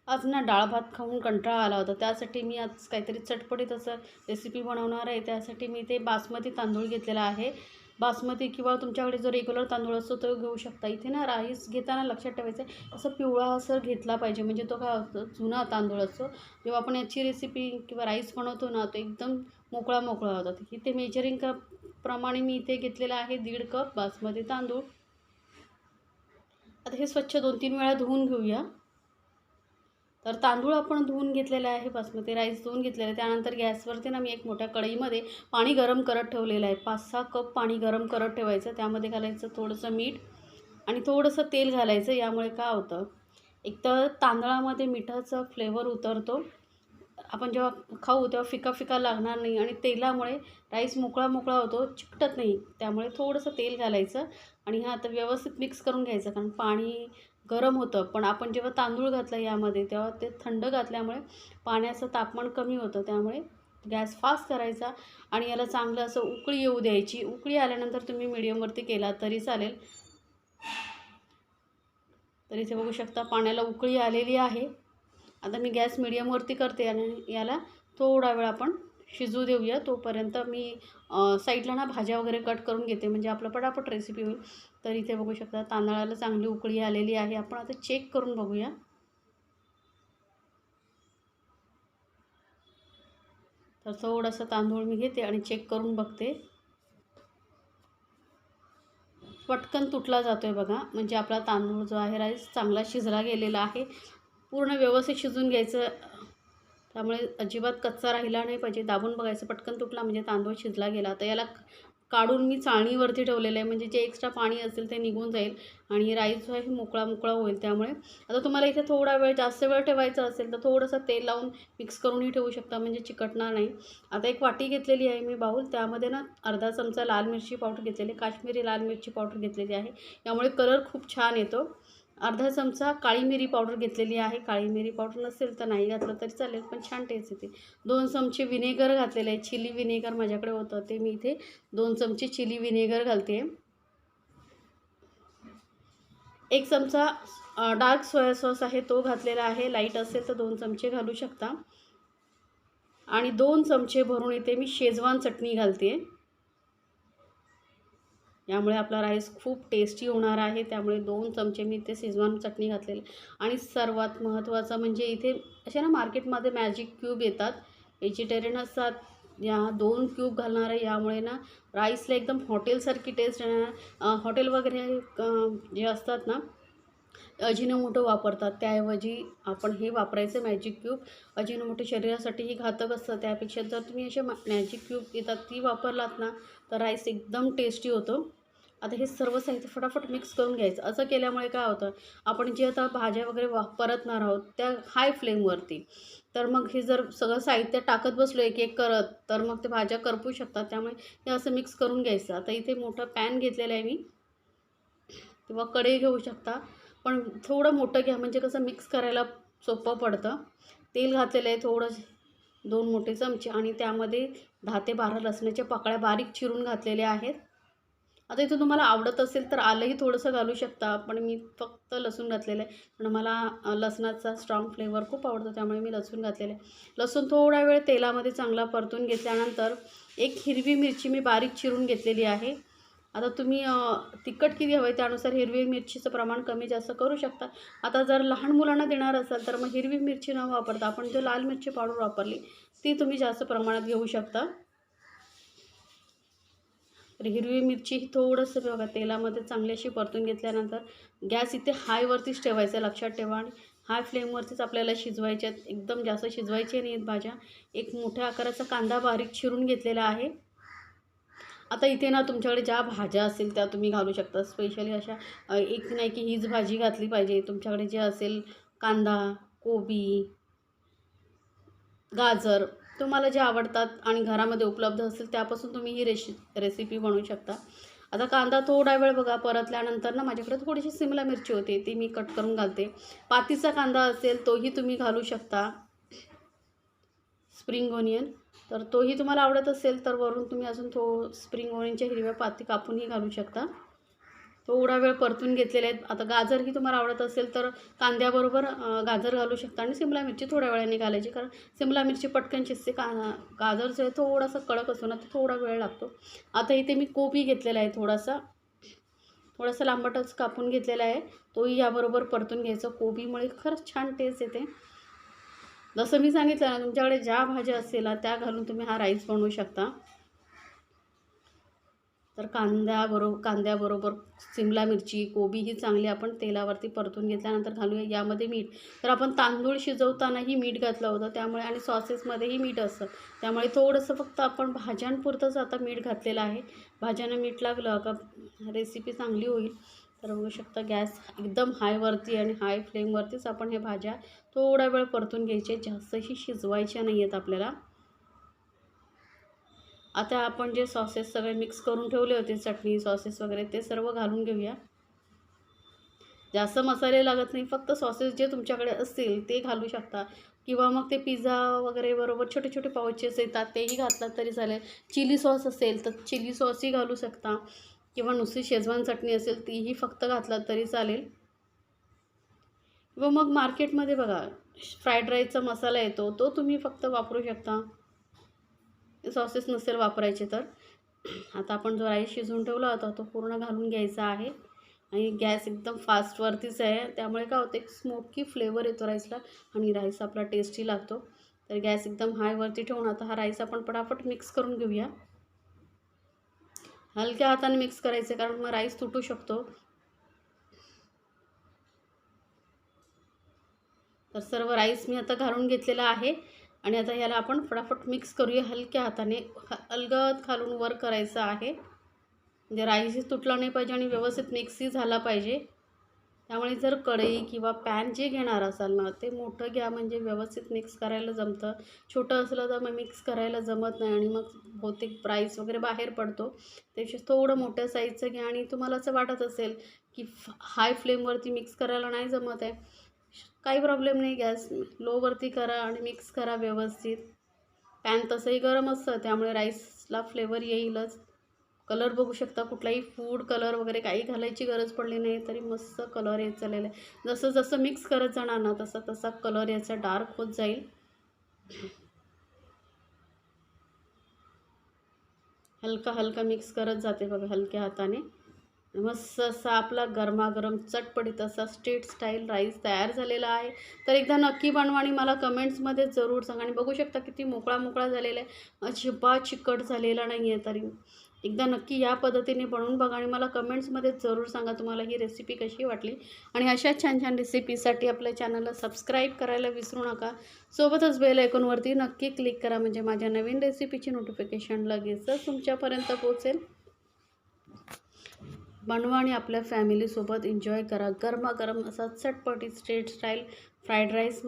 आज ना डाळ भात खाऊन कंटाळा आला होता. त्यासाठी मी आज काहीतरी चटपटीत असं रेसिपी बनवणार आहे. त्यासाठी मी ते बासमती तांदूळ घेतलेला आहे. बासमती किंवा तुमच्याकडे जो रेग्युलर तांदूळ असतो तो घेऊ शकता. इथे ना राईस घेताना लक्षात ठेवायचं आहे, असं पिवळासर घेतला पाहिजे. म्हणजे तो काय होतो, जुना तांदूळ असतो. जेव्हा आपण याची रेसिपी किंवा राईस बनवतो ना, तो एकदम मोकळा मोकळा होता. इथे मेजरिंग कप प्रमाणे मी इथे घेतलेला आहे 1.5 कप बासमती तांदूळ. आता हे स्वच्छ 2-3 वेळा धुवून घेऊया. तर तांदूळ आपण धुवून घेतलेले आहे, बासमती राईस धुवून घेतलेलं आहे. त्यानंतर गॅसवरती ना मी एक मोठ्या कढईमध्ये पाणी गरम करत ठेवलेलं आहे. 5-6 कप पाणी गरम करत ठेवायचं. त्यामध्ये घालायचं थोडंसं मीठ आणि थोडंसं तेल घालायचं. यामुळे काय होतं, एकतर तांदळामध्ये मिठाचा फ्लेवर उतरतो. आपण जेव्हा खाऊ तेव्हा फिका फिका लागणार नाही आणि तेलामुळे राईस मोकळा मोकळा होतो, चिकटत नाही. त्यामुळे थोडंसं तेल घालायचं आणि हा आता व्यवस्थित मिक्स करून घ्यायचं. कारण पाणी गरम होतं, पण आपण जेव्हा तांदूळ घातला यामध्ये तेव्हा ते थंड घातल्यामुळे पाण्याचं तापमान कमी होतं. त्यामुळे गॅस फास्ट करायचा आणि याला चांगलं असं उकळी येऊ द्यायची. उकळी आल्यानंतर तुम्ही मीडियमवरती केला तरी चालेल. तर इथे बघू शकता पाण्याला उकळी आलेली आहे. आता मी गॅस मीडियमवरती करते आणि याला थोडा वेळ आपण शिजू देऊया. तोपर्यंत मी साईडला ना भाज्या वगैरे कट करून घेते, म्हणजे आपलं पटापट रेसिपी होईल. तर इथे बघू शकता तांदळाला चांगली उकळी आलेली आहे. आपण आता चेक करून बघूया. तर थोडंसं तांदूळ मी घेते आणि चेक करून बघते. पटकन तुटला जातो आहे बघा, म्हणजे आपला तांदूळ जो आहे राईस चांगला शिजला गेलेला आहे. पूर्ण व्यवस्थित शिजून घ्यायचं. त्यामुळे अजिबात कच्चा राहिला नाही पाहिजे. दाबून बघायचं, पटकन तुटला म्हणजे तांदूळ शिजला गेला. आता याला काढून मी चाळणीवरती ठेवलेलं आहे, म्हणजे जे एक्स्ट्रा पाणी असेल ते निघून जाईल आणि राईस जो आहे मोकळा मोकळा होईल. त्यामुळे आता तुम्हाला इथे थोडा वेळ जास्त वेळ ठेवायचा असेल तर थोडंसं तेल लावून मिक्स करूनही ठेवू शकता, म्हणजे चिकटणार नाही. आता एक वाटी घेतलेली आहे मी, बाऊल. त्यामध्ये ना अर्धा चमचा लाल मिरची पावडर घेतलेली, काश्मीरी लाल मिरची पावडर घेतलेली आहे. यामुळे कलर खूप छान येतो. अर्धा चमचा काळी मिरी पावडर घेतलेली आहे. काळी मिरी पावडर नसेल तर नाही घातलं तरी चालेल, पण छान टेस्ट येते. 2 चमचे विनेगर घातलेले आहे. चिली विनेगर माझ्याकडे होतं, ते मी इथे 2 चमचे चिली विनेगर घालते. 1 चमचा डार्क सोया सॉस आहे, तो घातलेला आहे. लाईट असेल तर 2 चमचे घालू शकता. आणि 2 चमचे भरून इथे मी शेजवान चटणी घालते. यामुळे आपला राईस खूप टेस्टी होणार आहे. त्यामुळे 2 चमचे मी इथे शेजवान चटणी घातलेली. आणि सर्वात महत्त्वाचं म्हणजे इथे असे ना मार्केटमध्ये मॅजिक क्यूब येतात, व्हेजिटेरियन असतात. या 2 क्यूब घालणार आहे. यामुळे ना राईसला एकदम हॉटेलसारखी टेस्ट येणार. हॉटेल वगैरे जे असतात ना, अजिनोमोटो वापरतात, त्याऐवजी आपण हे वापरायचं मॅजिक क्यूब. अजिनोमोटो शरीरासाठीही घातक असतं. त्यापेक्षा जर तुम्ही असे मॅजिक क्यूब येतात ती वापरलात ना, तर राईस एकदम टेस्टी होतो. आता हे सर्व साहित्य फटाफट मिक्स करून घ्यायचं. असं केल्यामुळे काय होतं, आपण जे आता भाज्या वगैरे परतणार आहोत त्या हाय फ्लेमवरती, तर मग हे जर सगळं साहित्य टाकत बसलो एक एक करत, तर मग ते भाज्या करपू शकतात. त्यामुळे हे असं मिक्स करून घ्यायचं. आता इथे मोठं पॅन घेतलेलं आहे मी, किंवा कढई घेऊ शकता, पण थोडं मोठं घ्या, म्हणजे कसं मिक्स करायला सोपं पडतं. तेल घातलेलं आहे थोडं, 2 मोठे चमचे, आणि त्यामध्ये 10 ते 12 लसणाच्या पाकळ्या बारीक चिरून घातलेल्या आहेत. आता इथं तुम्हाला आवडत असेल तर आलंही थोडंसं घालू शकता, पण मी फक्त लसूण घातलेलं आहे. पण मला लसणाचा स्ट्रॉंग फ्लेवर खूप आवडतो, त्यामुळे मी लसूण घातलेलं आहे. लसूण थोडा वेळ तेलामध्ये चांगला परतून घेतल्यानंतर एक हिरवी मिरची मी बारीक चिरून घेतलेली आहे. आता तुम्ही तिखट किती हवं आहे त्यानुसार हिरवी मिरचीचं प्रमाण कमी जास्त करू शकता. आता जर लहान मुलांना देणार असाल तर मग हिरवी मिरची न वापरता आपण जो लाल मिरची पावडर वापरली ती तुम्ही जास्त प्रमाणात घेऊ शकता. तर हिरवी मिरची थोडंसं बघा तेलामध्ये चांगली अशी परतून घेतल्यानंतर गॅस इथे हायवरतीच ठेवायचा, लक्षात ठेवा. आणि हाय फ्लेमवरतीच आपल्याला शिजवायच्या आहेत, एकदम जास्त शिजवायचे नाहीत भाज्या. एक मोठ्या आकाराचा कांदा बारीक चिरून घेतलेला आहे. आता इथे ना तुमच्याकडे ज्या भाज्या असतील त्या तुम्ही घालू शकता. स्पेशली अशा एक नाही की हीच भाजी घातली पाहिजे. तुमच्याकडे जे असेल कांदा, कोबी, गाजर तुम्हाला जे आवडतात आणि घरामध्ये उपलब्ध असेल त्यापासून तुम्ही ही रेसिपी बनवू शकता. आता कांदा थोडा वेळ बघा परतल्यानंतर ना माझ्याकडे थोडीशी सिमला मिरची होती, ती मी कट करून घालते. पातीचा कांदा असेल तोही तुम्ही घालू शकता. स्प्रिंग ओनियन तर तोही तुम्हाला आवडत असेल तर वरून तुम्ही अजून स्प्रिंग ओनियनच्या हिरव्या पाती कापूनही घालू शकता. थोडा वेळ परतून घेतलेले आहेत. आता गाजरही तुम्हाला आवडत असेल तर कांद्याबरोबर गाजर घालू शकता आणि सिमला मिरची थोड्या वेळाने घालायची, कारण सिमला मिरची पटकन शिजते. गाजर जो आहे थोडासा कडक असतो ना, तर थोडा वेळ लागतो. आता इथे मी कोबी घेतलेला आहे, थोडासा लांबटच कापून घेतलेला आहे, तोही याबरोबर परतून घ्यायचा. कोबीमुळे खरंच छान टेस्ट येते. जसं मी सांगितलं ना, तुमच्याकडे ज्या भाज्या असतील ना त्या घालून तुम्ही हा राईस बनवू शकता. तर कांद्याबरोबर सिमला मिरची, कोबी ही चांगली आपण तेलावरती परतून घेतल्यानंतर घालूया यामध्ये मीठ. तर आपण तांदूळ शिजवतानाही मीठ घातलं होतं, त्यामुळे आणि सॉसेसमध्येही मीठ असतं, त्यामुळे थोडंसं फक्त आपण भाज्यांपुरतंच आता मीठ घातलेलं आहे. भाज्यांना मीठ लागलं का रेसिपी चांगली होईल. तर बघू शकता गॅस एकदम हायवरती आणि हाय फ्लेमवरतीच आपण हे भाज्या थोडा वेळ परतून घ्यायचे, जास्तही शिजवायच्या नाही आहेत आपल्याला. आता आपण जे सॉसेस सगळे मिक्स करून ठेवले होते, चटणी सॉसेस वगैरे, ते सर्व घालून घेऊया. जास्त मसाले लागत नाही, फक्त सॉसेस जे तुमच्याकडे असतील ते घालू शकता, किंवा मग ते पिझ्झा वगैरे बरोबर छोटे छोटे पाउचेस येतात तेही घातलात तरी चालेल. चिली सॉस असेल तर चिली सॉसही घालू शकता, किंवा नुसती शेजवान चटणी असेल तीही फक्त घातलात तरी चालेल. किंवा मग मार्केटमध्ये बघा फ्राईड राईसचा मसाला येतो, तो तुम्ही फक्त वापरू शकता, सॉसेस नसेल वापरायचे तर. आता आपण जो राईस शिजवून ठेवला होता तो पूर्ण घालून घ्यायचा आहे, आणि गॅस एकदम फास्टवरतीच आहे, त्यामुळे काय होतं एक स्मोकी फ्लेवर येतो राईसला, आणि राईस आपला टेस्टी लागतो. तर गॅस एकदम हायवरती ठेवून आता हा राईस आपण पटापट मिक्स करून घेऊया. हलक्या हाताने मिक्स करायचं, कारण मग राईस तुटू शकतो. तर सर्व राईस मी आता घालून घेतलेला आहे, आणि आता ह्याला आपण फटाफट मिक्स करूया हलक्या हाताने. अलगद खालून वर करायचं आहे, म्हणजे राईसही तुटला नाही पाहिजे आणि व्यवस्थित मिक्सही झाला पाहिजे. त्यामुळे जर कढई किंवा पॅन जे घेणार असाल ना ते मोठं घ्या, म्हणजे व्यवस्थित मिक्स करायला जमतं. छोटं असलं तर मग मिक्स करायला जमत नाही, आणि मग बहुतेक राईस वगैरे बाहेर पडतो. त्यापेक्षा थोडं मोठ्या साईजचं घ्या, आणि तुम्हाला असं वाटत असेल की हाय फ्लेमवरती मिक्स करायला नाही जमत आहे, काही प्रॉब्लेम नाही, गॅस लोवरती करा आणि मिक्स करा व्यवस्थित. पॅन तसंही गरम असतं, त्यामुळे राईसला फ्लेवर येईलच. कलर बघू शकता, कुठलाही फूड कलर वगैरे काही घालायची गरज पडली नाही तरी मस्त कलर येत चाललेला आहे. जसं जसं मिक्स करत जाणार ना तसा तसा कलर याचा डार्क होत जाईल. हलका हलका मिक्स करत जाते बघा हलक्या हाताने. मस्त असा आपला गरमागरम चटपटीत असा स्ट्रीट स्टाईल राईस तयार झालेला आहे. तर एकदा नक्की बनवा आणि मला कमेंट्समध्ये जरूर सांगा. आणि बघू शकता किती मोकळा मोकळा झालेला आहे, अजिबात चिकट झालेला नाही आहे. तरी एकदा नक्की या पद्धतीने बनवून बघा आणि मला कमेंट्समध्ये जरूर सांगा तुम्हाला ही रेसिपी कशी वाटली. आणि अशा छान छान रेसिपीसाठी आपल्या चॅनलला सबस्क्राईब करायला विसरू नका. सोबतच बेल आयकॉनवरती नक्की क्लिक करा, म्हणजे माझ्या नवीन रेसिपीची नोटिफिकेशन लगेचच तुमच्यापर्यंत पोहोचेल. बनवा आणि आपल्या फॅमिलीसोबत एन्जॉय करा. गरमागरम असा चटपटीत स्ट्रीट स्टाईल फ्राईड राईस